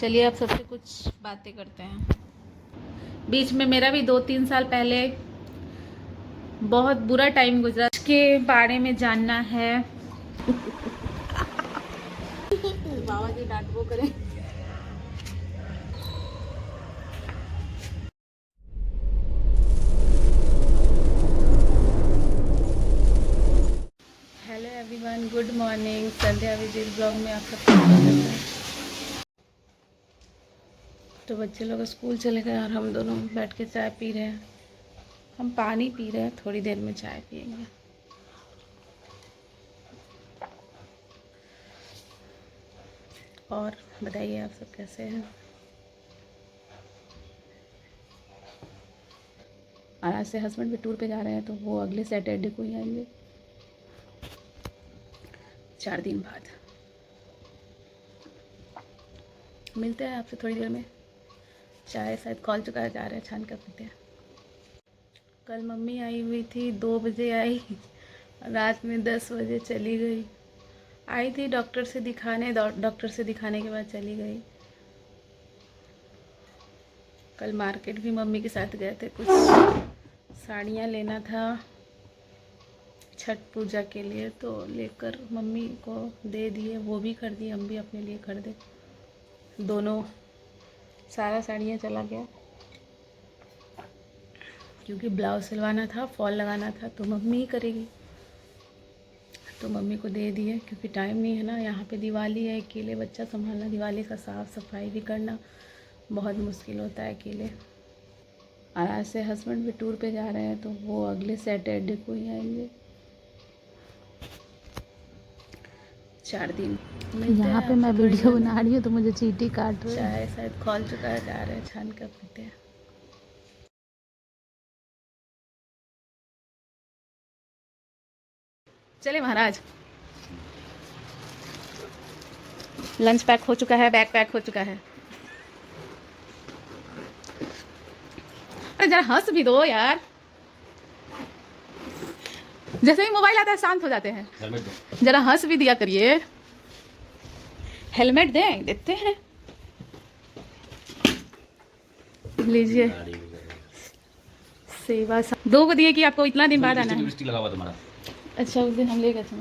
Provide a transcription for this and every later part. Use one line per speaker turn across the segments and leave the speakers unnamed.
चलिए अब सबसे कुछ बातें करते हैं। बीच में मेरा भी 2-3 साल पहले बहुत बुरा टाइम गुजरा, उसके बारे में जानना है। बाबा जी डांट वो करें। Hello everyone, good morning. Sandhya Vijay blog में आप सबका स्वागत है। तो बच्चे लोग स्कूल चले गए और हम दोनों बैठ के चाय पी रहे हैं। हम पानी पी रहे हैं, थोड़ी देर में चाय पियेंगे। और बताइए आप सब कैसे हैं। और आज से हस्बैंड भी टूर पे जा रहे हैं, तो वो अगले सैटरडे को ही आएंगे, 4 दिन बाद। मिलते हैं आपसे थोड़ी देर में। चाय शायद खौल चुका है, जा रहे हैं छान कर पीते हैं। कल मम्मी आई हुई थी, 2 बजे आई, रात में 10 बजे चली गई। आई थी डॉक्टर से दिखाने, डॉक्टर से दिखाने के बाद चली गई। कल मार्केट भी मम्मी के साथ गए थे, कुछ साड़ियाँ लेना था छठ पूजा के लिए, तो लेकर मम्मी को दे दिए। वो भी खरीदी, हम भी अपने लिए खरीदे। दोनों सारा साड़ियाँ चला गया, क्योंकि ब्लाउज सिलवाना था, फॉल लगाना था, तो मम्मी ही करेगी। तो मम्मी को दे दिए, क्योंकि टाइम नहीं है ना। यहाँ पे दिवाली है, अकेले बच्चा संभालना, दिवाली का साफ़ सफाई भी करना बहुत मुश्किल होता है अकेले। और आज से हस्बैंड भी टूर पे जा रहे हैं, तो वो अगले सैटरडे को ही आएंगे, 4 दिन।
यहाँ पे मैं वीडियो बना रही हूँ तो मुझे चींटी काट रही है।
चाय शायद खौल चुका है, जा रहे हैं छान कर पीते हैं। चले महाराज। लंच पैक हो चुका है, बैग पैक हो चुका है। अरे जरा हंस भी दो यार, जैसे ही मोबाइल आता है शांत हो जाते हैं। जरा हंस भी दिया करिए। हेलमेट दें, देते हैं। लीजिए सेवा 2 को दिए कि आपको इतना दिन बाद आना है।
लिपस्टिक लगा हुआ तुम्हारा।
अच्छा, उस दिन हम ले गए थे।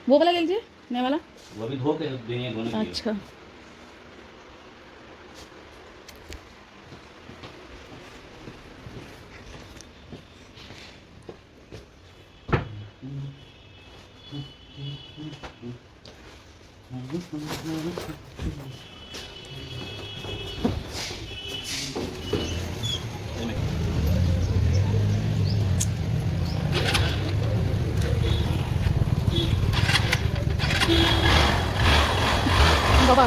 वो वाला ले लीजिए, नया वाला।
वो अभी धो के देंगे दोनों के लिए।
अच्छा, बाबा।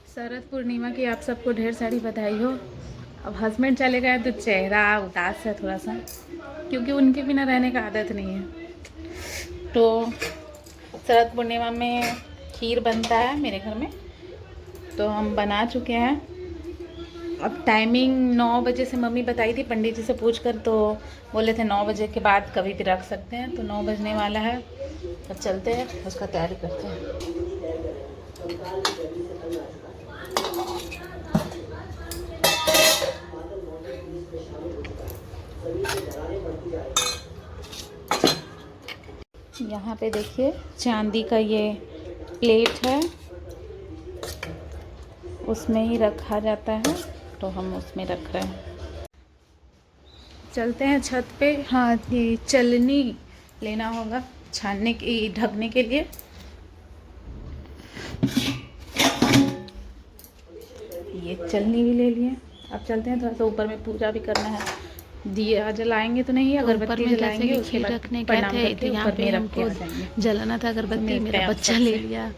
शरद पूर्णिमा की आप सबको ढेर सारी बधाई हो। अब हस्बैंड चले गए तो चेहरा उदास है थोड़ा सा, क्योंकि उनके बिना रहने का आदत नहीं है। तो शरद पूर्णिमा में खीर बनता है मेरे घर में, तो हम बना चुके हैं। अब टाइमिंग 9 बजे से मम्मी बताई थी, पंडित जी से पूछकर, तो बोले थे 9 बजे के बाद कभी भी रख सकते हैं। तो 9 बजने वाला है, अब चलते हैं, उसका तैयारी करते हैं। यहाँ पे देखिए चांदी का ये प्लेट है, उसमें ही रखा जाता है, तो हम उसमें रख रहे हैं। चलते हैं छत पे। हाँ, ये चलनी लेना होगा छानने की, ढकने के लिए। ये चलनी भी ले लिए। अब चलते हैं, थोड़ा सा ऊपर में पूजा भी करना है। दिया जलाएंगे तो नहीं, अगरबत्ती जलाएंगे, उसके बाद
रखने गए
प्रणाम
थे,
करके
यहाँ
ऊपर
पे
में रख के
हमको
आ जाएंगे।
जलाना था अगरबत्ती।
मिलते
मेरा
हैं आप
बच्चा
सबसे।
ले लिया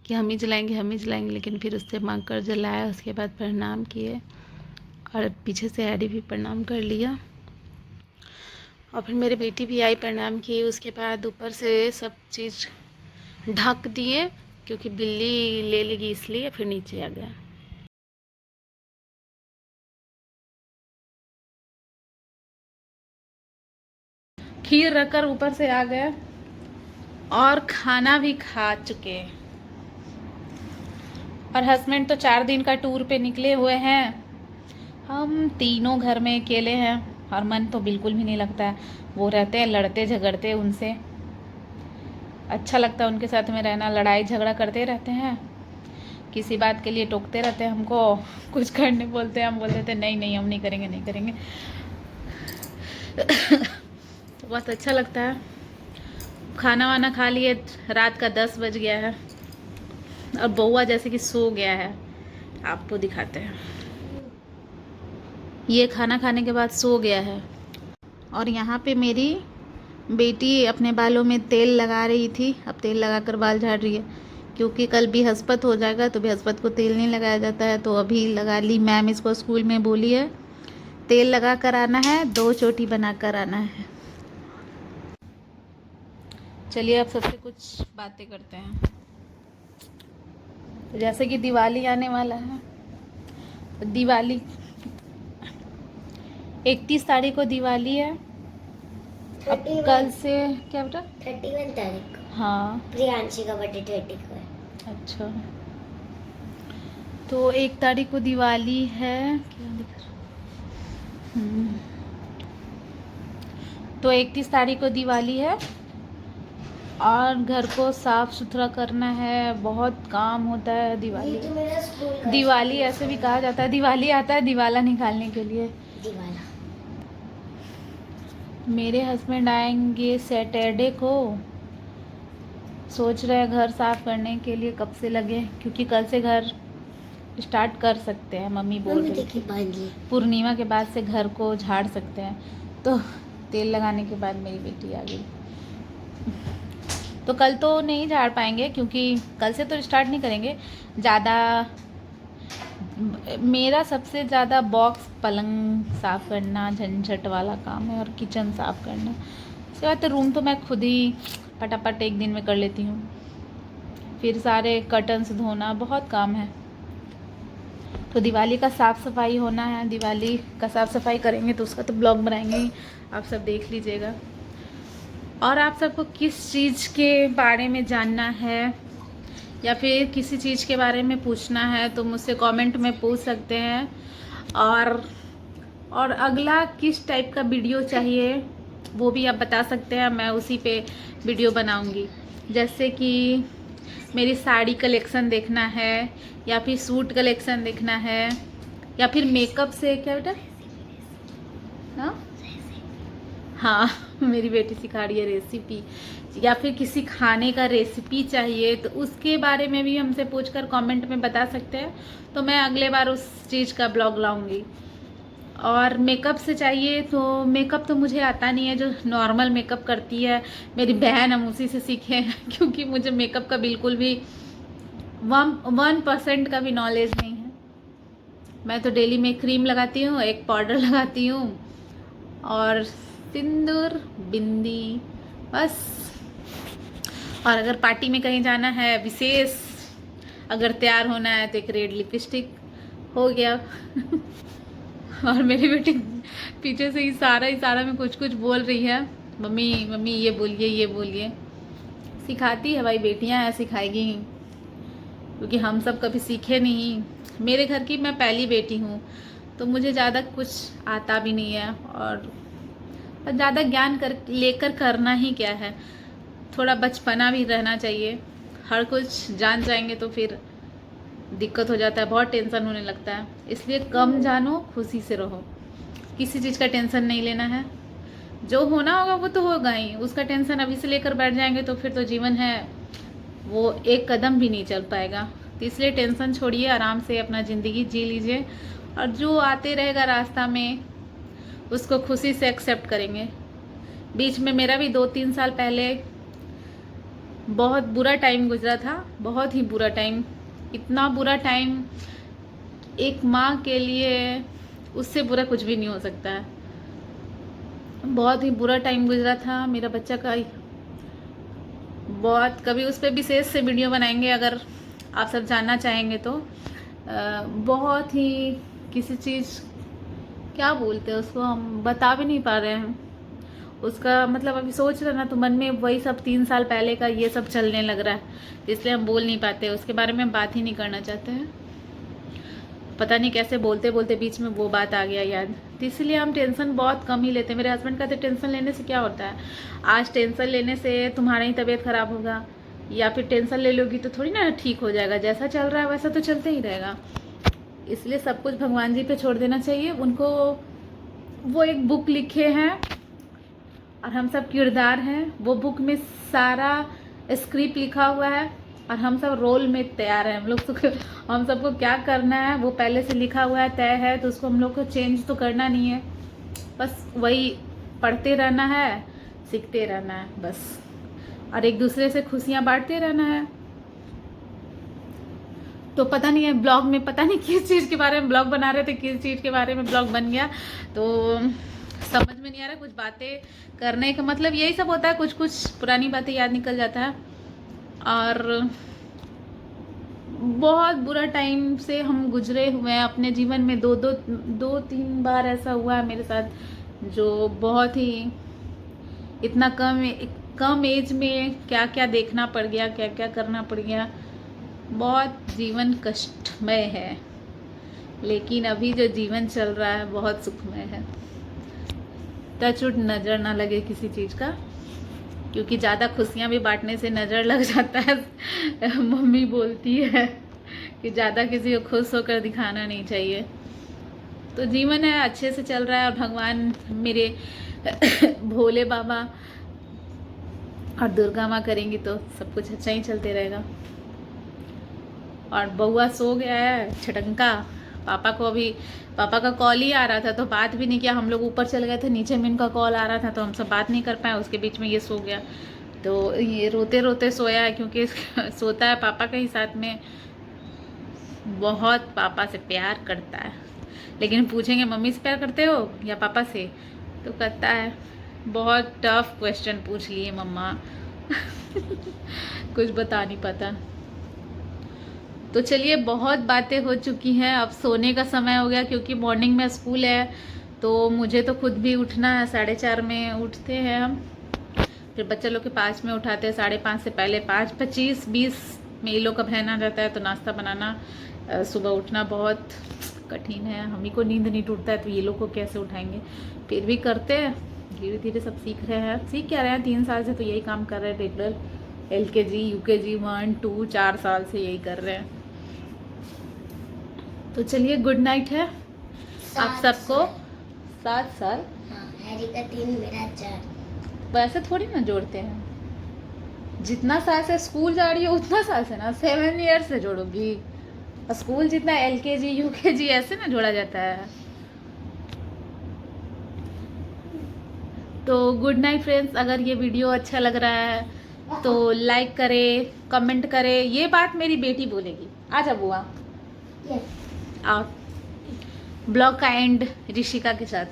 कि हम ही जलाएंगे, लेकिन फिर उससे मांग कर जलाया। उसके बाद प्रणाम किए और पीछे से एडी भी प्रणाम कर लिया, और फिर मेरी बेटी भी आई, प्रणाम की। उसके बाद ऊपर से सब चीज़ ढक दिए, क्योंकि बिल्ली ले लेगी, इसलिए फिर नीचे आ गया। खीर रखकर ऊपर से आ गए।
और खाना भी खा चुके। और हस्बैंड तो 4 दिन का टूर पे निकले हुए हैं। हम तीनों घर में अकेले हैं और मन तो बिल्कुल भी नहीं लगता है। वो रहते हैं लड़ते झगड़ते, उनसे अच्छा लगता है उनके साथ में रहना। लड़ाई झगड़ा करते रहते हैं, किसी बात के लिए टोकते रहते हैं हमको, कुछ करने बोलते हैं, हम बोल देते हैं नहीं नहीं हम नहीं करेंगे नहीं करेंगे। तो बहुत अच्छा लगता है। खाना वाना खा लिए, रात का 10 बज गया है और बउआ जैसे कि सो गया है। आपको दिखाते हैं, ये खाना खाने के बाद सो गया है। और यहाँ पे मेरी बेटी अपने बालों में तेल लगा रही थी, अब तेल लगाकर बाल झाड़ रही है, क्योंकि कल बृहस्पति हो जाएगा तो बृहस्पति को तेल नहीं लगाया जाता है, तो अभी लगा ली। मैम इसको स्कूल में बोली है तेल लगा कर आना है, 2 चोटी बना कर आना है। चलिए अब सबसे कुछ बातें करते हैं। तो जैसे कि दिवाली आने वाला है, तो दिवाली 31 तारीख को दिवाली है। अब कल से क्या बेटा
31 तारीख को।
हाँ
प्रियांशी का बर्थडे 30 को है।
अच्छा, तो 1 तारीख को दिवाली है। क्या लिख रहा? तो 31 तारीख को दिवाली है और घर को साफ सुथरा करना है। बहुत काम होता है दिवाली।
ये तो मेरा स्कूल का
दिवाली ऐसे भी कहा जाता है, दिवाली आता है दिवाला निकालने के लिए।
दिवाला।
मेरे हस्बैंड आएंगे सैटरडे को। सोच रहे हैं घर साफ करने के लिए, कब से लगे, क्योंकि कल से घर स्टार्ट कर सकते हैं। मम्मी बोल रही थी पूर्णिमा के बाद से घर को झाड़ सकते हैं। तो तेल लगाने के बाद मेरी बेटी आ गई। तो कल तो नहीं झाड़ पाएंगे, क्योंकि कल से तो स्टार्ट नहीं करेंगे। ज़्यादा मेरा सबसे ज़्यादा बॉक्स पलंग साफ़ करना झंझट वाला काम है, और किचन साफ़ करना। उसके बाद तो रूम तो मैं खुद ही फटाफट 1 दिन में कर लेती हूँ। फिर सारे कर्टन्स धोना, बहुत काम है। तो दिवाली का साफ़ सफाई होना है। दिवाली का साफ़ सफाई करेंगे तो उसका तो ब्लॉग बनाएंगे ही, आप सब देख लीजिएगा। और आप सबको किस चीज़ के बारे में जानना है या फिर किसी चीज़ के बारे में पूछना है तो मुझसे कमेंट में पूछ सकते हैं। और अगला किस टाइप का वीडियो चाहिए वो भी आप बता सकते हैं, मैं उसी पे वीडियो बनाऊंगी। जैसे कि मेरी साड़ी कलेक्शन देखना है, या फिर सूट कलेक्शन देखना है, या फिर मेकअप से क्या बेटा हाँ मेरी बेटी सिखा रही है रेसिपी, या फिर किसी खाने का रेसिपी चाहिए तो उसके बारे में भी हमसे पूछकर कमेंट में बता सकते हैं। तो मैं अगले बार उस चीज़ का ब्लॉग लाऊंगी। और मेकअप से चाहिए तो मेकअप तो मुझे आता नहीं है, जो नॉर्मल मेकअप करती है मेरी बहन, हम उसी से सीखे हैं। क्योंकि मुझे मेकअप का बिल्कुल भी 1% का भी नॉलेज नहीं है। मैं तो डेली में क्रीम लगाती हूँ, एक पाउडर लगाती हूँ और सिंदूर बिंदी, बस। और अगर पार्टी में कहीं जाना है विशेष, अगर तैयार होना है तो एक रेड लिपस्टिक हो गया। और मेरी बेटी पीछे से इशारा में कुछ कुछ बोल रही है, मम्मी मम्मी ये बोलिए। सिखाती है भाई, बेटियां हैं सिखाएगी ही, क्योंकि हम सब कभी सीखे नहीं। मेरे घर की मैं पहली बेटी हूँ, तो मुझे ज़्यादा कुछ आता भी नहीं है, और ज़्यादा ज्ञान लेकर करना ही क्या है। थोड़ा बचपना भी रहना चाहिए। हर कुछ जान जाएंगे तो फिर दिक्कत हो जाता है, बहुत टेंशन होने लगता है। इसलिए कम जानो, खुशी से रहो, किसी चीज़ का टेंशन नहीं लेना है। जो होना होगा वो तो होगा ही, उसका टेंशन अभी से लेकर बैठ जाएंगे तो फिर तो जीवन है वो एक कदम भी नहीं चल पाएगा। तो इसलिए टेंशन छोड़िए, आराम से अपना ज़िंदगी जी लीजिए, और जो आते रहेगा रास्ता में उसको खुशी से एक्सेप्ट करेंगे। बीच में मेरा भी 2-3 साल पहले बहुत बुरा टाइम गुजरा था, बहुत ही बुरा टाइम। इतना बुरा टाइम एक माँ के लिए, उससे बुरा कुछ भी नहीं हो सकता है। बहुत ही बुरा टाइम गुजरा था मेरा बच्चा का। बहुत, कभी उस पर विशेष से वीडियो बनाएंगे अगर आप सब जानना चाहेंगे तो। बहुत ही किसी चीज़ क्या बोलते हैं उसको, हम बता भी नहीं पा रहे हैं। उसका मतलब अभी सोच रहा ना तो मन में वही सब 3 साल पहले का ये सब चलने लग रहा है, इसलिए हम बोल नहीं पाते, उसके बारे में हम बात ही नहीं करना चाहते हैं। पता नहीं कैसे बोलते बोलते बीच में वो बात आ गया याद, तो इसलिए हम टेंशन बहुत कम ही लेते हैं। मेरे हस्बैंड कहते टेंशन लेने से क्या होता है, आज टेंशन लेने से तुम्हारा ही तबीयत खराब होगा, या फिर टेंशन ले लोगी तो थोड़ी ना ठीक हो जाएगा, जैसा चल रहा है वैसा तो चलते ही रहेगा। इसलिए सब कुछ भगवान जी पे छोड़ देना चाहिए उनको। वो एक बुक लिखे हैं और हम सब किरदार हैं, वो बुक में सारा स्क्रिप्ट लिखा हुआ है और हम सब रोल में तैयार हैं। हम सबको क्या करना है वो पहले से लिखा हुआ है, तय है, तो उसको हम लोग को चेंज तो करना नहीं है, बस वही पढ़ते रहना है, सीखते रहना है बस, और एक दूसरे से खुशियाँ बांटते रहना है। तो पता नहीं है ब्लॉग में पता नहीं किस चीज़ के बारे में ब्लॉग बना रहे थे, किस चीज़ के बारे में ब्लॉग बन गया तो समझ में नहीं आ रहा। कुछ बातें करने का मतलब यही सब होता है, कुछ कुछ पुरानी बातें याद निकल जाता है। और बहुत बुरा टाइम से हम गुजरे हुए हैं अपने जीवन में, दो तीन बार ऐसा हुआ है मेरे साथ, जो बहुत ही इतना कम एज में क्या क्या देखना पड़ गया, क्या क्या करना पड़ गया। बहुत जीवन कष्टमय है, लेकिन अभी जो जीवन चल रहा है बहुत सुखमय है। टचवुड नज़र ना लगे किसी चीज़ का, क्योंकि ज़्यादा खुशियाँ भी बांटने से नज़र लग जाता है। मम्मी बोलती है कि ज़्यादा किसी को खुश होकर दिखाना नहीं चाहिए। तो जीवन है, अच्छे से चल रहा है, और भगवान मेरे भोले बाबा और दुर्गा माँ करेंगी तो सब कुछ अच्छा ही चलते रहेगा। और बउआ सो गया है छटंका, पापा का कॉल ही आ रहा था तो बात भी नहीं किया। हम लोग ऊपर चले गए थे, नीचे में इनका कॉल आ रहा था तो हम सब बात नहीं कर पाए, उसके बीच में ये सो गया। तो ये रोते रोते सोया है, क्योंकि सोता है पापा के ही साथ में, बहुत पापा से प्यार करता है। लेकिन पूछेंगे मम्मी से प्यार करते हो या पापा से, तो कहता है बहुत टफ क्वेश्चन पूछ लिए मम्मा। कुछ बता नहीं पाता। तो चलिए, बहुत बातें हो चुकी हैं, अब सोने का समय हो गया, क्योंकि मॉर्निंग में स्कूल है तो मुझे तो खुद भी उठना है। 4:30 में उठते हैं हम, फिर बच्चे लोग के 5 में उठाते हैं, 5:30 से पहले 5:25-20 में ये लोग का बहन आ जाता है, तो नाश्ता बनाना, सुबह उठना बहुत कठिन है। हम ही को नींद नहीं टूटता है तो ये लोग को कैसे उठाएंगे, फिर भी करते हैं, धीरे धीरे सब सीख रहे हैं। सीख क्या रहे हैं, 3 साल से तो यही काम कर रहे हैं रेगुलर, LKG UKG 1 2 4 साल से यही कर रहे हैं। तो चलिए, गुड नाइट है आप सबको। 7 साल,
हाँ, हैरी का 3, मेरा 4।
वैसे थोड़ी ना जोड़ते हैं, जितना साल से स्कूल जा रही हो उतना साल से ना, 7 ईयर से जोड़ोगी। स्कूल जितना LKG UKG ऐसे ना जोड़ा जाता है। तो गुड नाइट फ्रेंड्स। अगर ये वीडियो अच्छा लग रहा है तो लाइक करें, कमेंट करें। ये बात मेरी बेटी बोलेगी। आजा बुआ, आओ। ब्लॉग का एंड ऋषिका के साथ।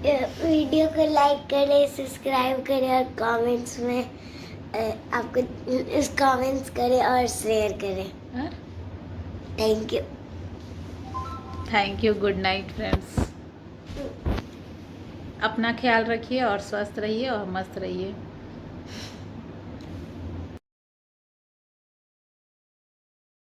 वीडियो को लाइक करें, सब्सक्राइब करें और कमेंट्स में आपको कमेंट्स करें और शेयर करें।
Thank you. Good night friends. अपना ख्याल रखिए और स्वस्थ रहिए और मस्त रहिए।